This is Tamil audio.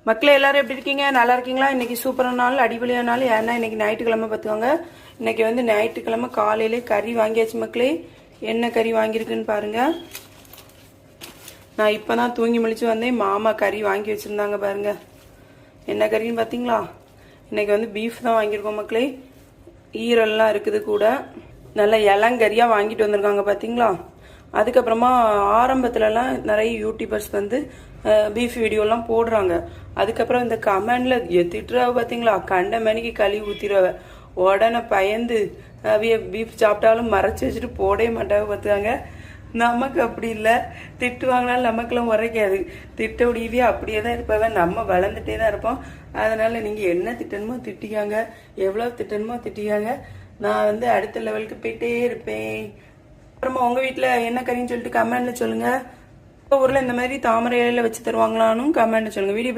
மக்களே எல்லாரும் எப்படி இருக்கீங்க? நல்லா இருக்கீங்களா? இன்னைக்கு சூப்பரான நாள், அடிப்படையான நாள். ஏன்னா இன்னைக்கு ஞாயிற்றுக்கிழமை பார்த்துக்கோங்க. இன்னைக்கு வந்து ஞாயிற்றுக்கிழமை காலையிலே கறி வாங்கியாச்சு மக்களே. என்ன கறி வாங்கியிருக்குன்னு பாருங்க. நான் இப்பதான் தூங்கி முழிச்சு வந்தேன். மாமா கறி வாங்கி வச்சிருந்தாங்க பாருங்க. என்ன கறின்னு பார்த்தீங்களா? இன்னைக்கு வந்து பீஃப் தான் வாங்கியிருக்கோம் மக்களே. ஈரல்லாம் இருக்குது கூட. நல்ல இளங்கறியாக வாங்கிட்டு வந்திருக்காங்க பார்த்தீங்களா? அதுக்கப்புறமா ஆரம்பத்துலலாம் நிறைய யூடியூபர்ஸ் வந்து பீஃப் வீடியோலாம் போடுறாங்க. அதுக்கப்புறம் இந்த கமெண்ட்ல திட்டுறாவ பார்த்தீங்களா? கண்ட மணிக்கு கழுவி ஊத்திடுவ. உடனே பயந்து அவிய பீஃப் சாப்பிட்டாலும் மறைச்சி வச்சுட்டு போடவே மாட்டாங்க பார்த்துக்காங்க. நமக்கு அப்படி இல்லை. திட்டு வாங்கினாலும் நமக்கெல்லாம் உரைக்காது. திட்ட உடையவே அப்படியே தான் இருப்பவ. நம்ம வளர்ந்துட்டே தான் இருப்போம். அதனால நீங்கள் என்ன திட்டணுமோ திட்டிக்காங்க, எவ்வளோ திட்டணுமோ திட்டிக்காங்க. நான் வந்து அடுத்த லெவலுக்கு போயிட்டே இருப்பேன். அப்புறமா உங்கள் வீட்டில் என்ன கறின்னு சொல்லிட்டு கமெண்ட்ல சொல்லுங்கள். ஊரில் இந்த மாதிரி தாமரை இலையில வச்சு தருவாங்களான்னு கமெண்ட்ல சொல்லுங்கள். வீடியோ